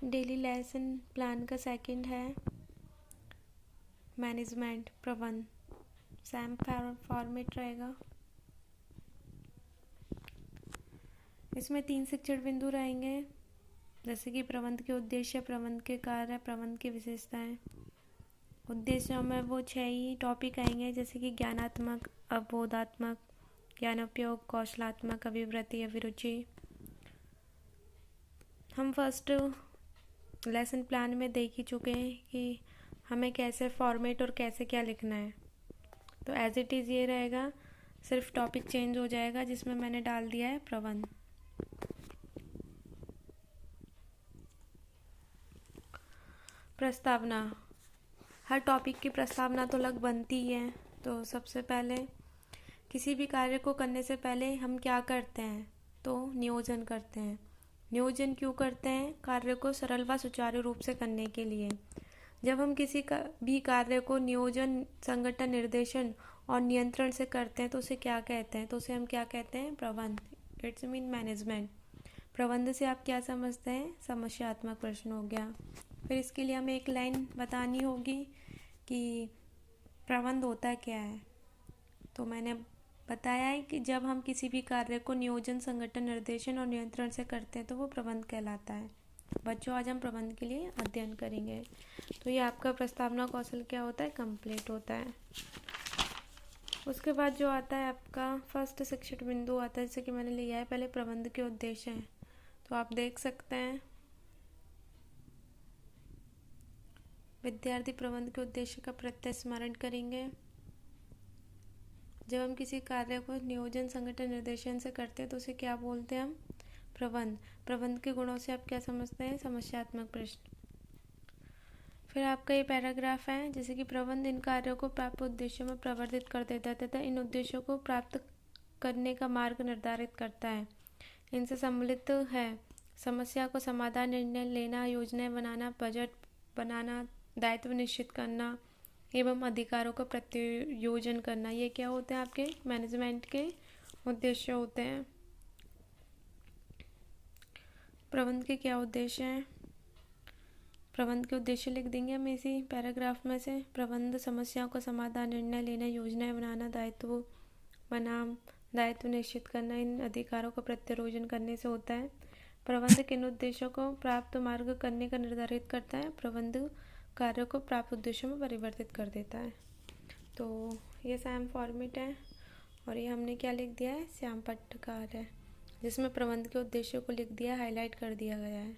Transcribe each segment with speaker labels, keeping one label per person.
Speaker 1: Daily lesson plan का second है management प्रबंध। सेम फॉर्मेट रहेगा। इसमें 3 शिक्षण बिंदु रहेंगे, जैसे कि प्रबंध के उद्देश्य, प्रबंध के कार्य, प्रबंध की विशेषताएं। उद्देश्यों में वो 6 ही टॉपिक आएंगे, जैसे कि ज्ञानात्मक, अवबोधात्मक, ज्ञानोपयोग, कौशलात्मक, अभिवृत्ति, अभिरुचि। हम फर्स्ट लेसन प्लान में देख ही चुके हैं कि हमें कैसे फॉर्मेट और कैसे क्या लिखना है। तो एज इट इज़ ये रहेगा, सिर्फ टॉपिक चेंज हो जाएगा, जिसमें मैंने डाल दिया है प्रबंध। प्रस्तावना। हर टॉपिक की प्रस्तावना तो अलग बनती ही है। तो सबसे पहले किसी भी कार्य को करने से पहले हम क्या करते हैं, तो नियोजन करते हैं। नियोजन क्यों करते हैं? कार्य को सरल व सुचारू रूप से करने के लिए। जब हम किसी भी कार्य को नियोजन, संगठन, निर्देशन और नियंत्रण से करते हैं तो उसे क्या कहते हैं? तो उसे हम क्या कहते हैं? प्रबंध। It's mean management. प्रबंध से आप क्या समझते हैं? समस्यात्मक प्रश्न हो गया। फिर इसके लिए हमें एक लाइन बतानी होगी कि प्रबंध होता क्या है। तो मैंने बताया है कि जब हम किसी भी कार्य को नियोजन, संगठन, निर्देशन और नियंत्रण से करते हैं तो वो प्रबंध कहलाता है। बच्चों, आज हम प्रबंध के लिए अध्ययन करेंगे। तो ये आपका प्रस्तावना कौशल क्या होता है? कंप्लीट होता है। उसके बाद जो आता है आपका फर्स्ट शिक्षण बिंदु आता है, जैसे कि मैंने लिया है पहले प्रबंध के उद्देश्य हैं। तो आप देख सकते हैं, विद्यार्थी प्रबंध के उद्देश्य का प्रत्यय स्मरण करेंगे। जब हम किसी कार्य को नियोजन, संगठन, निर्देशन से करते हैं तो उसे क्या बोलते हैं हम? प्रबंध। प्रबंध के गुणों से आप क्या समझते हैं? समस्यात्मक प्रश्न। फिर आपका ये पैराग्राफ है, जैसे कि प्रबंध इन कार्यों को प्राप्त उद्देश्यों में प्रवर्तित कर देता है तथा इन उद्देश्यों को प्राप्त करने का मार्ग निर्धारित करता है। इनसे सम्मिलित है समस्या को समाधान, निर्णय लेना, योजनाएं बनाना, बजट बनाना, दायित्व निश्चित करना एवं अधिकारों का प्रत्योजन करना। ये क्या होते हैं? आपके मैनेजमेंट के उद्देश्य होते हैं। प्रबंध के क्या उद्देश्य हैं? प्रबंध के उद्देश्य लिख देंगे हम इसी पैराग्राफ में से। प्रबंध समस्याओं का समाधान, निर्णय लेना, योजनाएं बनाना, दायित्व बनाम दायित्व निश्चित करना, इन अधिकारों का प्रत्योजन करने से होता है। प्रबंध किन उद्देश्यों को प्राप्त मार्ग करने का निर्धारित करता है? प्रबंध कार्यों को प्राप्त उद्देश्यों में परिवर्तित कर देता है। तो ये सेम फॉर्मेट है और ये हमने क्या लिख दिया है? श्याम पट्टकार है, जिसमें प्रबंध के उद्देश्यों को लिख दिया, हाईलाइट कर दिया गया है।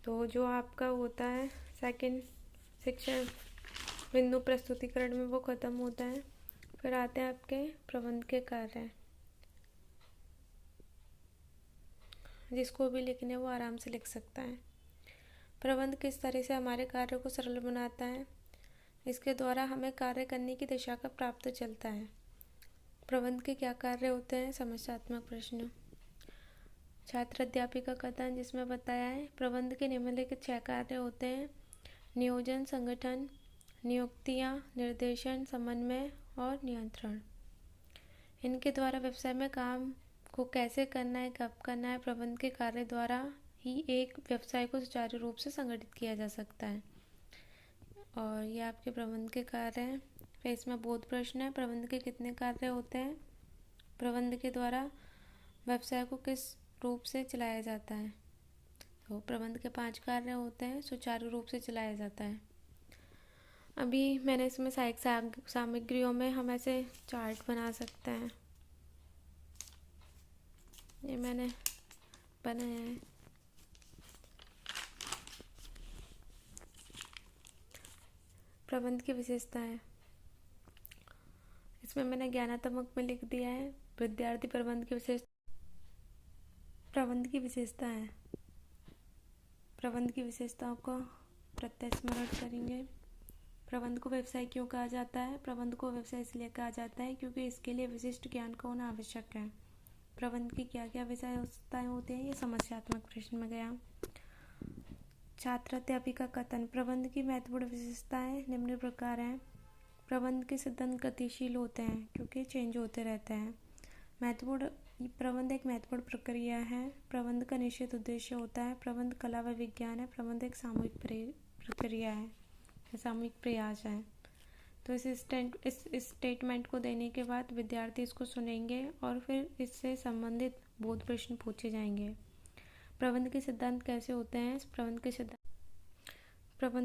Speaker 1: तो जो आपका होता है सेकंड शिक्षण बिंदु प्रस्तुतिकरण में, वो खत्म होता है। फिर आते हैं आपके प्रबंध के कार्य, जिसको भी लिखने वो आराम से लिख सकता है। प्रबंध किस तरह से हमारे कार्य को सरल बनाता है? इसके द्वारा हमें कार्य करने की दिशा का प्राप्त चलता है। प्रबंध के क्या कार्य होते हैं? समस्यात्मक प्रश्न। छात्र अध्यापी का कथन, जिसमें बताया है प्रबंध के निम्नलिखित 6 कार्य होते हैं: नियोजन, संगठन, नियुक्तियां, निर्देशन, समन्वय और नियंत्रण। इनके द्वारा व्यवसाय में काम को कैसे करना है, कब करना है, प्रबंध के कार्य द्वारा ही एक व्यवसाय को सुचारू रूप से संगठित किया जा सकता है। और ये आपके प्रबंध के कार्य हैं। फिर इसमें बोध प्रश्न है, प्रबंध के कितने कार्य होते हैं? प्रबंध के द्वारा व्यवसाय को किस रूप से चलाया जाता है? तो प्रबंध के 5 कार्य होते हैं, सुचारू रूप से चलाया जाता है। अभी मैंने इसमें सहायक सामग्रियों में हम ऐसे चार्ट बना सकते हैं। ये मैंने बनाया है। प्रबंध की विशेषताएं, इसमें मैंने ज्ञानात्मक में लिख दिया है विद्यार्थी प्रबंध की विशेषताएं। प्रबंध की विशेषताओं को प्रत्यय स्मरण करेंगे। प्रबंध को व्यवसाय क्यों कहा जाता है? प्रबंध को व्यवसाय इसलिए कहा जाता है क्योंकि इसके लिए विशिष्ट ज्ञान का होना आवश्यक है। प्रबंध की क्या क्या विशेषताएं होती हैं? ये समस्यात्मक प्रश्न में गया। छात्र अध्यापी का कथन, प्रबंध की महत्वपूर्ण विशेषताएं निम्न प्रकार हैं। प्रबंध के सिद्धांत गतिशील होते हैं क्योंकि चेंज होते रहते हैं। महत्वपूर्ण ये प्रबंध एक महत्वपूर्ण प्रक्रिया है। प्रबंध का निश्चित उद्देश्य होता है। प्रबंध कला व विज्ञान है। प्रबंध एक सामूहिक प्रक्रिया है, सामूहिक प्रयास है। तो इस स्टेटमेंट को देने के बाद विद्यार्थी इसको सुनेंगे और फिर इससे संबंधित बोध प्रश्न पूछे जाएंगे। प्रबंध के सिद्धांत कैसे होते हैं? प्रबंध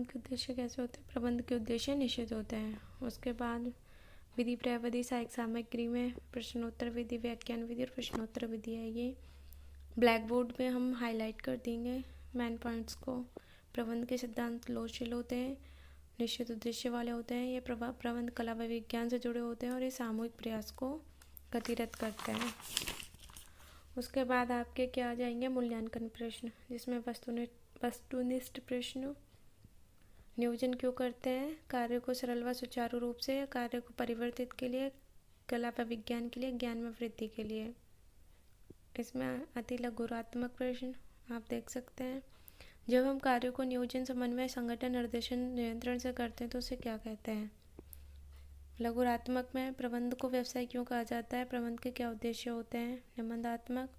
Speaker 1: के उद्देश्य कैसे होते हैं? प्रबंध के उद्देश्य निश्चित होते हैं। उसके बाद विधि, प्रविधि, सहायक सामग्री में प्रश्नोत्तर विधि, व्याख्यान विधि और प्रश्नोत्तर विधि है। ये ब्लैक बोर्ड पे हम हाईलाइट कर देंगे मेन पॉइंट्स को। प्रबंध के सिद्धांत लोचशील होते हैं, निश्चित उद्देश्य वाले होते हैं। ये प्रबंध कला व विज्ञान से जुड़े होते हैं और ये सामूहिक प्रयास को गतिरत करते हैं। उसके बाद आपके क्या आ जाएंगे? मूल्यांकन प्रश्न, जिसमें वस्तुनिष्ठ प्रश्न। नियोजन क्यों करते हैं? कार्य को सरल व सुचारू रूप से, कार्य को परिवर्तित के लिए, कला व विज्ञान के लिए, ज्ञान में वृद्धि के लिए। इसमें अति लघुरात्मक प्रश्न आप देख सकते हैं। जब हम कार्य को नियोजन, समन्वय, संगठन, निर्देशन, नियंत्रण से करते हैं तो उसे क्या कहते हैं? लघुरात्मक में प्रबंध को व्यवसाय क्यों कहा जाता है? प्रबंध के क्या उद्देश्य होते हैं? निबंधात्मक,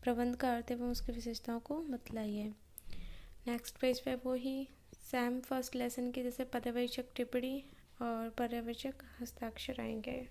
Speaker 1: प्रबंध का अर्थ एवं उसकी विशेषताओं को बतलाइए। नेक्स्ट पेज पे वो ही सेम फर्स्ट लेसन की जैसे पर्यवेक्षक टिप्पणी और पर्यवेक्षक हस्ताक्षर आएंगे।